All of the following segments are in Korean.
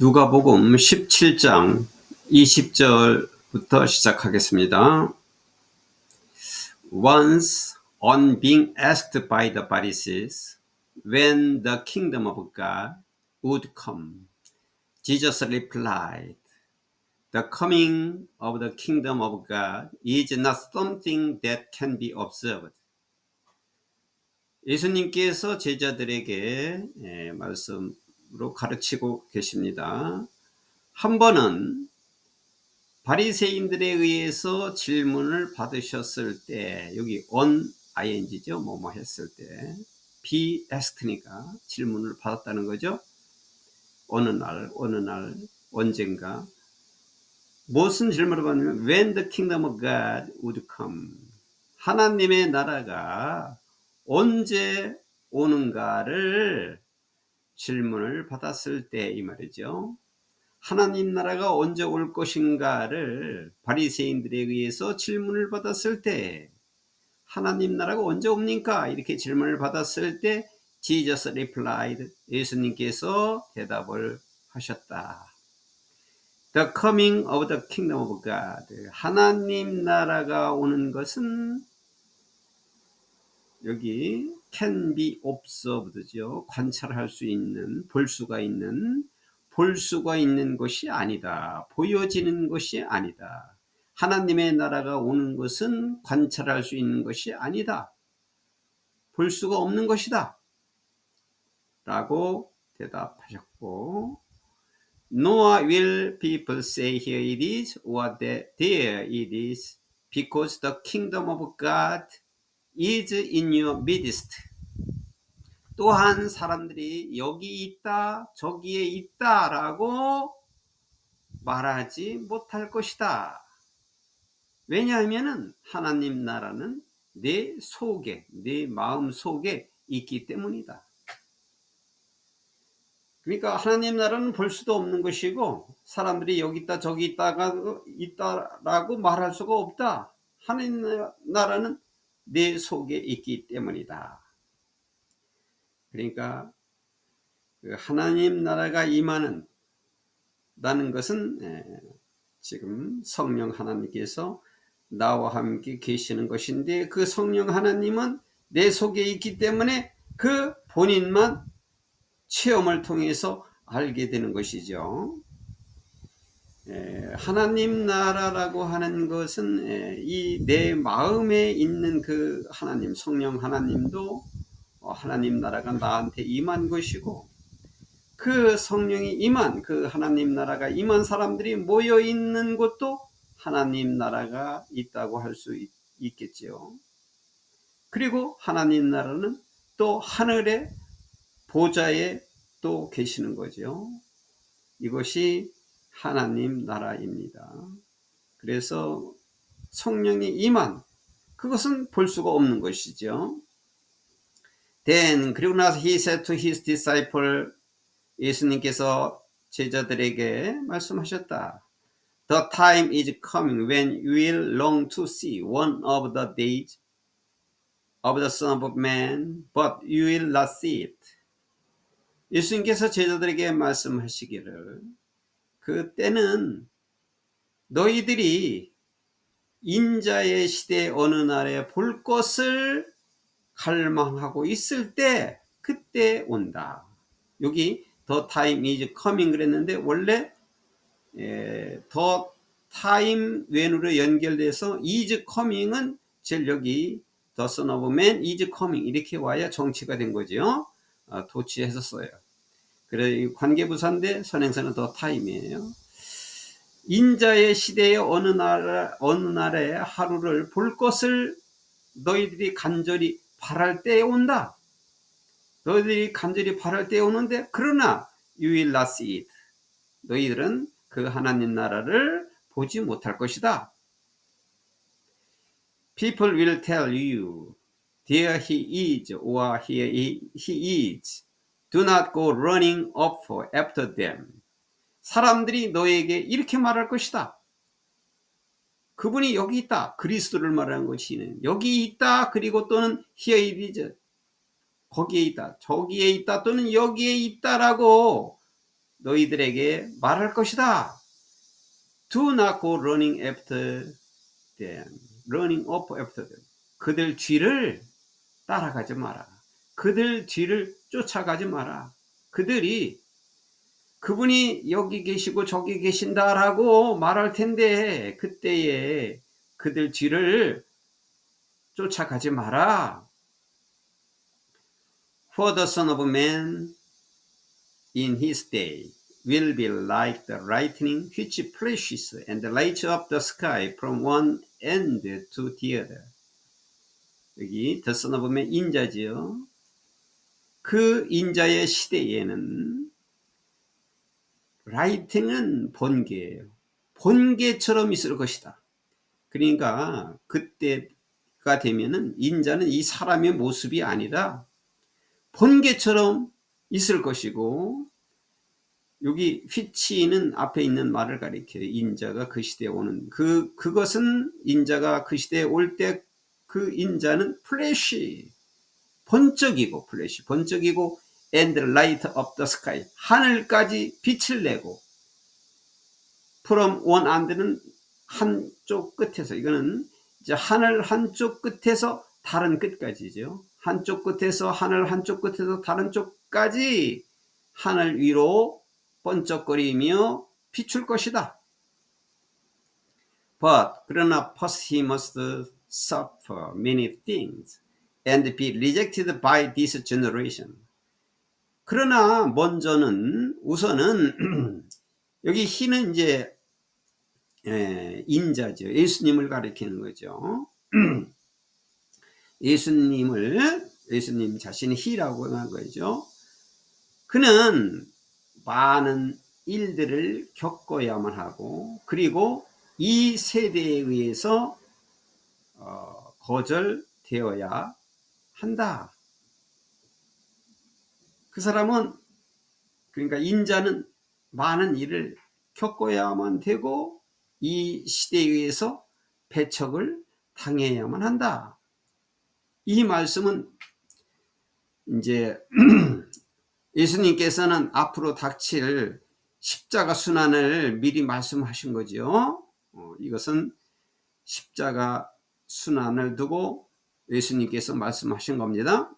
누가복음 17장 20절부터 시작하겠습니다. Once on being asked by the Pharisees when the kingdom of God would come, Jesus replied, "The coming of the kingdom of God is not something that can be observed." 예수님께서 제자들에게 말씀으로 가르치고 계십니다. 한 번은 바리새인들에 의해서 질문을 받으셨을 때, 여기 on ing죠. 뭐뭐 했을 때 be asked니까 질문을 받았다는 거죠. 어느 날 언젠가 무슨 질문을 받냐면 when the kingdom of God would come, 하나님의 나라가 언제 오는가를 질문을 받았을 때 이 말이죠. 하나님 나라가 언제 올 것인가를 바리새인들에 의해서 질문을 받았을 때, 하나님 나라가 언제 옵니까? 이렇게 질문을 받았을 때 Jesus replied, 예수님께서 대답을 하셨다. The coming of the kingdom of God, 하나님 나라가 오는 것은 여기 can be observed죠. 관찰할 수 있는, 볼 수가 있는 것이 아니다. 보여지는 것이 아니다. 하나님의 나라가 오는 것은 관찰할 수 있는 것이 아니다. 볼 수가 없는 것이다. 라고 대답하셨고, Nor will people say here it is or there it is, because the kingdom of God is in your midst. 또한 사람들이 여기 있다, 저기에 있다 라고 말하지 못할 것이다. 왜냐하면 하나님 나라는 내 속에, 내 마음 속에 있기 때문이다. 그러니까 하나님 나라는 볼 수도 없는 것이고, 사람들이 여기 있다 저기 있다라고 말할 수가 없다. 하나님 나라는 내 속에 있기 때문이다. 그러니까 하나님 나라가 임하는 라는 것은 지금 성령 하나님께서 나와 함께 계시는 것인데, 그 성령 하나님은 내 속에 있기 때문에 그 본인만 체험을 통해서 알게 되는 것이죠. 하나님 나라라고 하는 것은 이 내 마음에 있는 그 하나님, 성령 하나님도 하나님 나라가 나한테 임한 것이고, 그 성령이 임한, 그 하나님 나라가 임한 사람들이 모여 있는 곳도 하나님 나라가 있다고 할 수 있겠지요. 그리고 하나님 나라는 또 하늘의 보좌에 또 계시는 거죠. 이것이 하나님 나라입니다. 그래서 성령이 임한, 그것은 볼 수가 없는 것이죠. Then, 그리고 나서 he said to his disciple, 예수님께서 제자들에게 말씀하셨다. The time is coming when you will long to see one of the days of the Son of Man, but you will not see it. 예수님께서 제자들에게 말씀하시기를, 그 때는 너희들이 인자의 시대 어느 날에 볼 것을 갈망하고 있을 때, 그때 온다. 여기 the time is coming 그랬는데, 원래 더 타임 웬으로 연결돼서 is coming은 제일 여기 the Son of Man is coming 이렇게 와야 정치가 된 거죠. 도치해서 써요. 그래 관계부사인데 선행사는 더 타임이에요. 인자의 시대의 어느 날에 하루를 볼 것을 너희들이 간절히 바랄 때에 온다. 너희들이 간절히 바랄 때에 오는데, 그러나 you will not see it. 너희들은 그 하나님 나라를 보지 못할 것이다. People will tell you, there he is, or here he is. Do not go running up after them. 사람들이 너에게 이렇게 말할 것이다. 그분이 여기 있다. 그리스도를 말하는 것이는 여기 있다. 그리고 또는 here it is. 거기에 있다. 저기에 있다. 또는 여기에 있다라고 너희들에게 말할 것이다. Do not go running after them. running off after them. 그들 뒤를 따라가지 마라. 그들 뒤를 쫓아가지 마라. 그분이 여기 계시고 저기 계신다라고 말할 텐데 그때에 그들 뒤를 쫓아가지 마라. For the Son of Man in his day will be like the lightning which flashes and lights up the sky from one end to the other. 여기 the Son of Man 인자지요. 그 인자의 시대에는 라이팅은 번개예요. 번개처럼 있을 것이다. 그러니까 그때가 되면은 인자는 이 사람의 모습이 아니라 번개처럼 있을 것이고, 여기 휘치는 앞에 있는 말을 가리켜요. 인자가 그 시대에 오는 그것은 인자가 그 시대에 올 때 그 인자는 플래시 번쩍이고 and light up the sky 하늘까지 빛을 내고 from one end는 한쪽 끝에서, 이거는 이제 하늘 한쪽 끝에서 다른 끝까지죠. 한쪽 끝에서 하늘 한쪽 끝에서 다른 쪽까지 하늘 위로 번쩍거리며 비출 것이다. But 그러나 first he must suffer many things and be rejected by this generation. 그러나 우선은 여기 he는 이제 인자죠. 예수님을 가리키는 거죠. 예수님 자신이 he라고 한 거죠. 그는 많은 일들을 겪어야만 하고, 그리고 이 세대에 의해서 거절되어야 한다. 그 사람은, 그러니까 인자는 많은 일을 겪어야만 되고 이 시대에 의해서 배척을 당해야만 한다. 이 말씀은 이제 예수님께서는 앞으로 닥칠 십자가 순환을 미리 말씀하신 거죠. 이것은 십자가 순환을 두고 예수님께서 말씀하신 겁니다.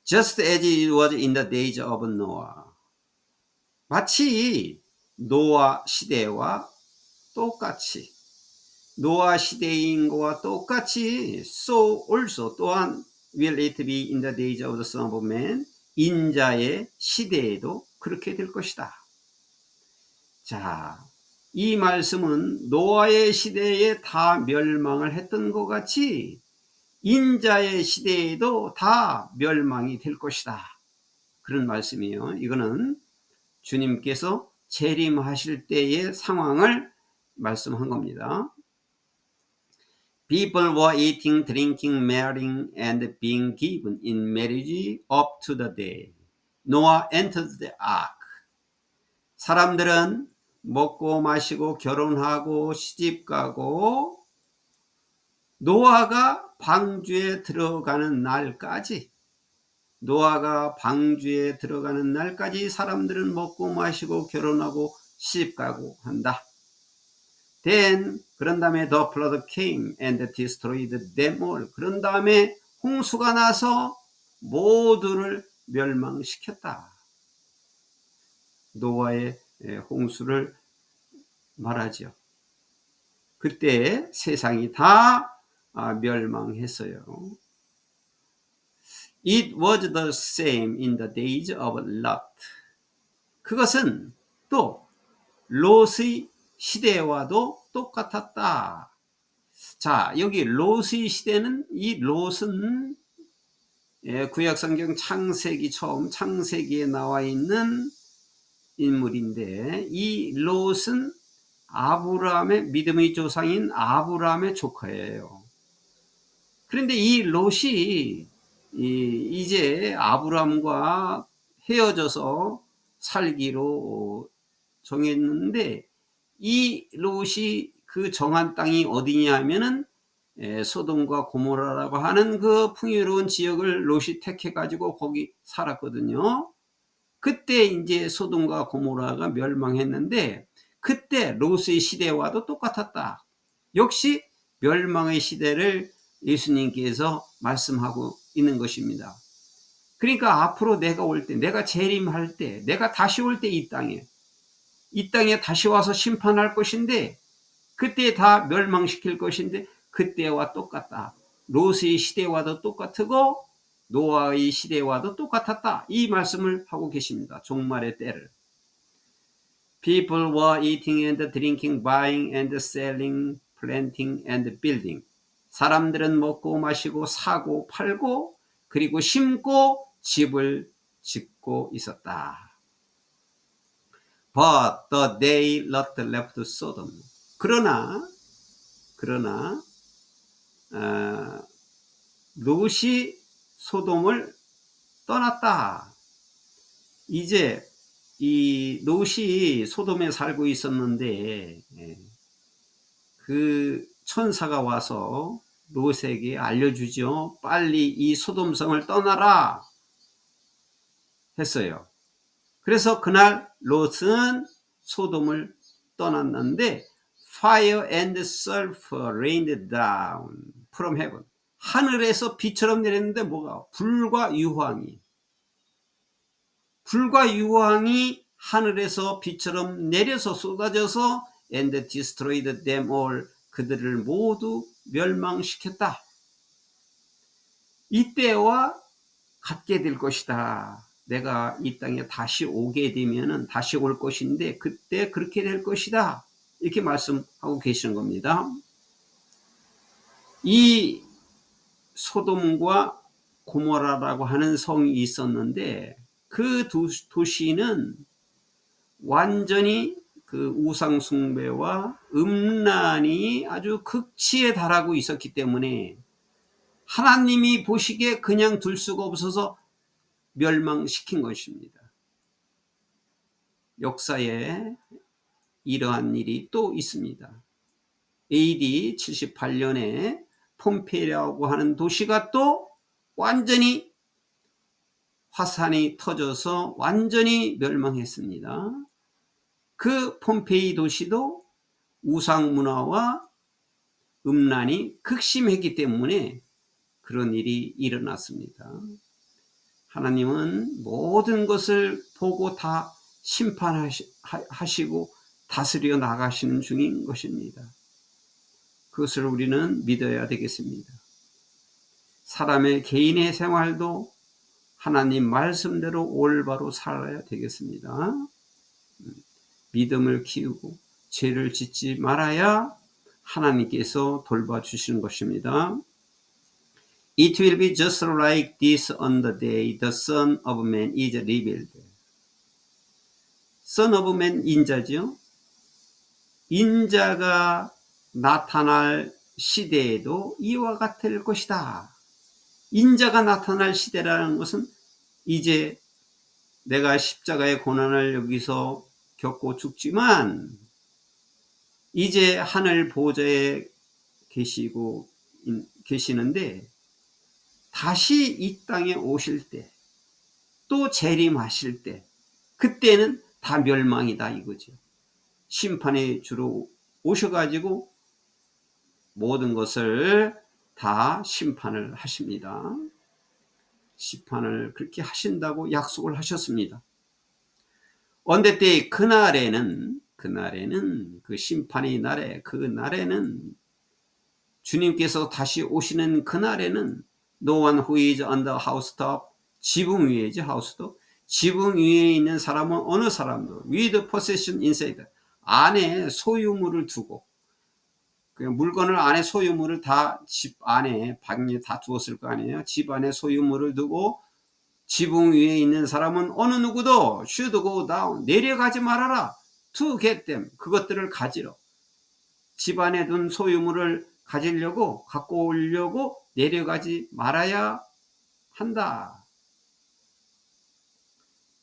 Just as it was in the days of Noah. 마치 노아 시대와 똑같이, 노아 시대인 것과 똑같이 so also 또한 will it be in the days of the Son of Man. 인자의 시대에도 그렇게 될 것이다. 자, 이 말씀은 노아의 시대에 다 멸망을 했던 것 같이 인자의 시대에도 다 멸망이 될 것이다. 그런 말씀이에요. 이거는 주님께서 재림하실 때의 상황을 말씀한 겁니다. People were eating, drinking, marrying, and being given in marriage up to the day Noah entered the ark. 사람들은 먹고 마시고 결혼하고 시집가고 노아가 방주에 들어가는 날까지, 사람들은 먹고 마시고 결혼하고 시집가고 한다. Then 그런 다음에 the flood came and destroyed them all. 그런 다음에 홍수가 나서 모두를 멸망시켰다. 노아의 홍수를 말하죠. 그때 세상이 다 멸망했어요. It was the same in the days of Lot. 그것은 또 롯의 시대와도 똑같았다. 자, 여기 롯의 시대는, 이 롯은 구약성경 창세기에 나와 있는 인물인데, 이 롯은 아브라함의 믿음의 조상인 아브라함의 조카예요. 그런데 이 롯이 이제 아브라함과 헤어져서 살기로 정했는데, 이 롯이 그 정한 땅이 어디냐 하면은 소돔과 고모라라고 하는 그 풍요로운 지역을 롯이 택해 가지고 거기 살았거든요. 그때 이제 소돔과 고모라가 멸망했는데 그때 롯의 시대와도 똑같았다. 역시 멸망의 시대를 예수님께서 말씀하고 있는 것입니다. 그러니까 앞으로 내가 올 때, 내가 재림할 때, 내가 다시 올 때 이 땅에 다시 와서 심판할 것인데 그때 다 멸망시킬 것인데 그때와 똑같다. 롯의 시대와도 똑같고 노아의 시대와도 똑같았다. 이 말씀을 하고 계십니다. 종말의 때를. People were eating and drinking, buying and selling, planting and building. 사람들은 먹고 마시고 사고 팔고 그리고 심고 집을 짓고 있었다. But the day Lot left Sodom. 그러나 롯이 소돔을 떠났다. 이제 이 롯이 소돔에 살고 있었는데 그 천사가 와서 롯에게 알려주죠. 빨리 이 소돔성을 떠나라 했어요. 그래서 그날 롯은 소돔을 떠났는데 Fire and sulfur rained down from heaven. 하늘에서 비처럼 내렸는데 뭐가? 불과 유황이 하늘에서 비처럼 내려서 쏟아져서 and destroyed them all. 그들을 모두 멸망시켰다. 이때와 같게 될 것이다. 내가 이 땅에 다시 오게 되면은 다시 올 것인데 그때 그렇게 될 것이다. 이렇게 말씀하고 계시는 겁니다. 이 소돔과 고모라라고 하는 성이 있었는데 그 도시는 완전히 그 우상 숭배와 음란이 아주 극치에 달하고 있었기 때문에 하나님이 보시기에 그냥 둘 수가 없어서 멸망시킨 것입니다. 역사에 이러한 일이 또 있습니다. AD 78년에 폼페이라고 하는 도시가 또 완전히 화산이 터져서 완전히 멸망했습니다. 그 폼페이 도시도 우상 문화와 음란이 극심했기 때문에 그런 일이 일어났습니다. 하나님은 모든 것을 보고 다 심판하시고 다스려 나가시는 중인 것입니다. 그것을 우리는 믿어야 되겠습니다. 사람의 개인의 생활도 하나님 말씀대로 올바로 살아야 되겠습니다. 믿음을 키우고 죄를 짓지 말아야 하나님께서 돌봐주시는 것입니다. It will be just like this on the day the Son of Man is revealed. Son of Man 인자죠. 인자가 나타날 시대에도 이와 같을 것이다. 인자가 나타날 시대라는 것은 이제 내가 십자가의 고난을 여기서 겪고 죽지만 이제 하늘 보좌에 계시는데 다시 이 땅에 오실 때 또 재림하실 때 그때는 다 멸망이다 이거죠. 심판의 주로 오셔가지고 모든 것을 다 심판을 하십니다. 심판을 그렇게 하신다고 약속을 하셨습니다. On that day, 그날에는 그 심판의 날에 그날에는 주님께서 다시 오시는 그날에는 No one who is on the housetop, 지붕 위에지 housetop, 지붕 위에 있는 사람은 어느 사람도 with possession inside, 안에 소유물을 두고 물건을 안에 소유물을 다 집 안에 방에 다 두었을 거 아니에요. 집 안에 소유물을 두고 지붕 위에 있는 사람은 어느 누구도 should go down, 내려가지 말아라. to get them, 그것들을 가지러. 집 안에 둔 소유물을 가지려고 갖고 오려고 내려가지 말아야 한다.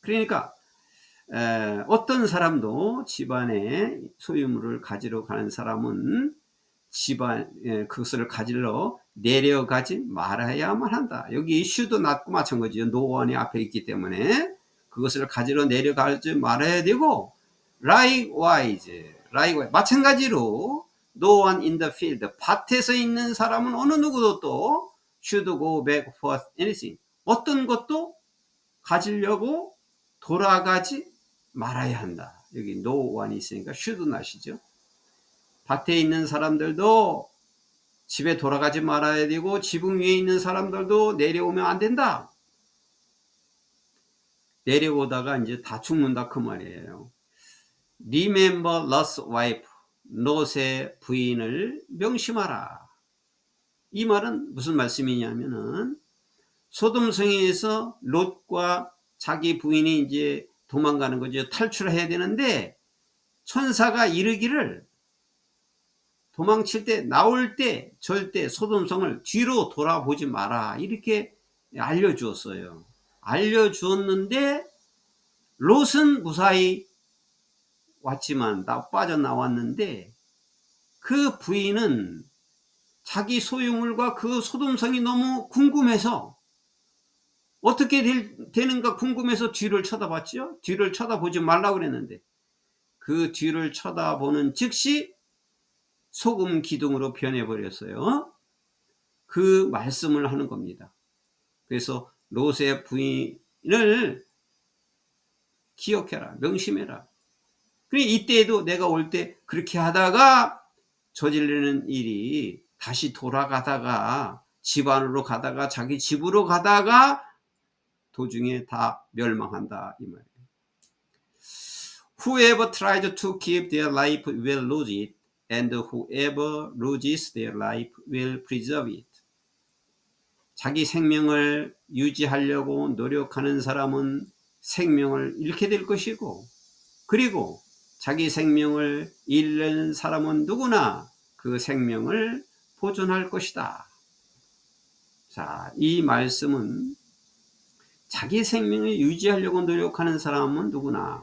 그러니까 어떤 사람도 집안에 소유물을 가지러 가는 사람은 그것을 가지러 내려가지 말아야만 한다. 여기 should not고 마찬가지죠. no one이 앞에 있기 때문에 그것을 가지러 내려가지 말아야 되고, likewise 마찬가지로 no one in the field, 밭에서 있는 사람은 어느 누구도 또 should go back for anything, 어떤 것도 가지려고 돌아가지 말아야 한다. 여기 no one이 있으니까 should not이죠. 밭에 있는 사람들도 집에 돌아가지 말아야 되고, 지붕 위에 있는 사람들도 내려오면 안 된다. 내려오다가 이제 다 죽는다 그 말이에요. Remember Lot's wife, 롯의 부인을 명심하라. 이 말은 무슨 말씀이냐면은, 소돔성에서 롯과 자기 부인이 이제 도망가는 거죠. 탈출해야 되는데, 천사가 이르기를 도망칠 때, 나올 때 절대 소돔성을 뒤로 돌아보지 마라, 이렇게 알려주었어요. 알려주었는데 롯은 무사히 왔지만 빠져나왔는데, 그 부인은 자기 소유물과 그 소돔성이 너무 궁금해서, 어떻게 되는가 궁금해서 뒤를 쳐다봤죠. 뒤를 쳐다보지 말라고 그랬는데, 그 뒤를 쳐다보는 즉시 소금 기둥으로 변해버렸어요. 그 말씀을 하는 겁니다. 그래서 롯의 부인을 기억해라, 명심해라. 그러니 이때에도 내가 올 때 그렇게 하다가 저지르는 일이, 다시 돌아가다가 집 안으로 가다가 자기 집으로 가다가 도중에 다 멸망한다 이 말이에요. Whoever tries to keep their life will lose it, and whoever loses their life will preserve it. 자기 생명을 유지하려고 노력하는 사람은 생명을 잃게 될 것이고, 그리고 자기 생명을 잃는 사람은 누구나 그 생명을 보존할 것이다. 자, 이 말씀은 자기 생명을 유지하려고 노력하는 사람은 누구나,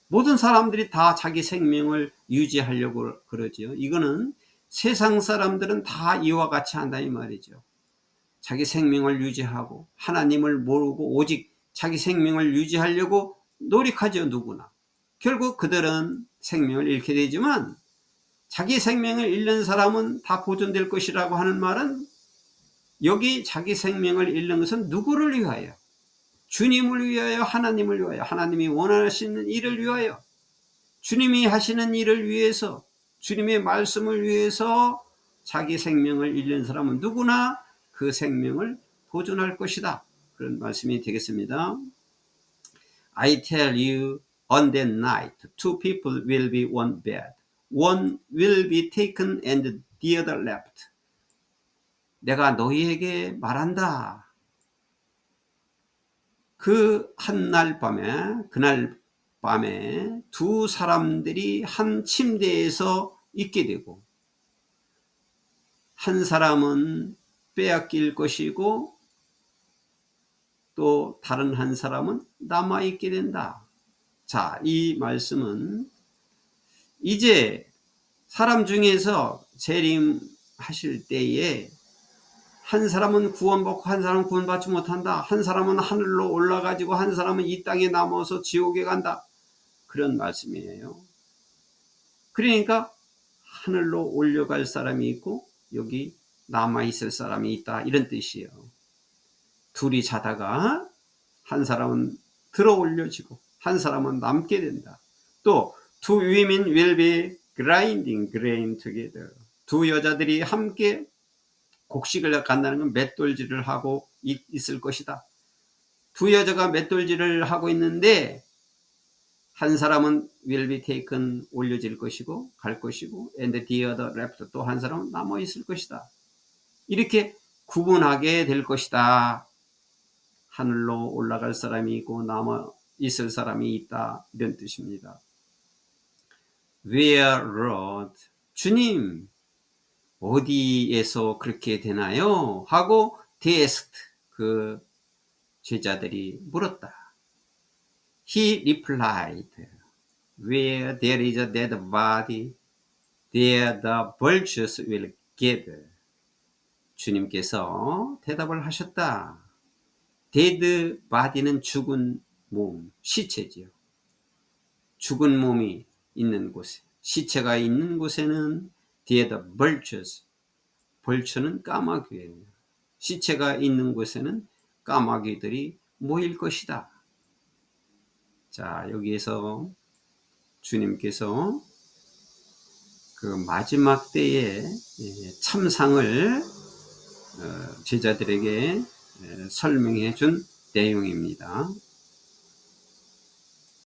모든 사람들이 다 자기 생명을 유지하려고 그러죠. 이거는 세상 사람들은 다 이와 같이 한다 이 말이죠. 자기 생명을 유지하고 하나님을 모르고 오직 자기 생명을 유지하려고 노력하죠. 누구나. 결국 그들은 생명을 잃게 되지만, 자기 생명을 잃는 사람은 다 보존될 것이라고 하는 말은, 여기 자기 생명을 잃는 것은 누구를 위하여? 주님을 위하여, 하나님을 위하여, 하나님이 원하시는 일을 위하여, 주님이 하시는 일을 위해서, 주님의 말씀을 위해서 자기 생명을 잃는 사람은 누구나 그 생명을 보존할 것이다. 그런 말씀이 되겠습니다. I tell you, on that night, two people will be one bed. One will be taken and the other left. 내가 너희에게 말한다. 그 한날 밤에, 그날 밤에 두 사람들이 한 침대에서 있게 되고, 한 사람은 빼앗길 것이고 또 다른 한 사람은 남아있게 된다. 자, 이 말씀은 이제 사람 중에서 재림하실 때에 한 사람은 구원받고 한 사람은 구원받지 못한다. 한 사람은 하늘로 올라가지고 한 사람은 이 땅에 남아서 지옥에 간다. 그런 말씀이에요. 그러니까 하늘로 올려갈 사람이 있고 여기 남아있을 사람이 있다, 이런 뜻이에요. 둘이 자다가 한 사람은 들어 올려지고 한 사람은 남게 된다. 또 two women will be grinding grain together. 두 여자들이 함께 곡식을 간다는 건 맷돌질을 하고 있을 것이다. 두 여자가 맷돌질을 하고 있는데 한 사람은 will be taken, 올려질 것이고 갈 것이고, and the other left, 또 한 사람은 남아 있을 것이다. 이렇게 구분하게 될 것이다. 하늘로 올라갈 사람이 있고 남아 있을 사람이 있다, 이런 뜻입니다. Where, Lord? 주님, 어디에서 그렇게 되나요? 하고 they asked, 그 제자들이 물었다. He replied, Where there is a dead body, there the vultures will gather. 주님께서 대답을 하셨다. dead body는 죽은 몸, 시체지요. 죽은 몸이 있는 곳에, 시체가 있는 곳에는 뒤에다 vultures, 벌처는 까마귀예요. 시체가 있는 곳에는 까마귀들이 모일 것이다. 자, 여기에서 주님께서 그 마지막 때에 참상을 제자들에게 설명해 준 내용입니다.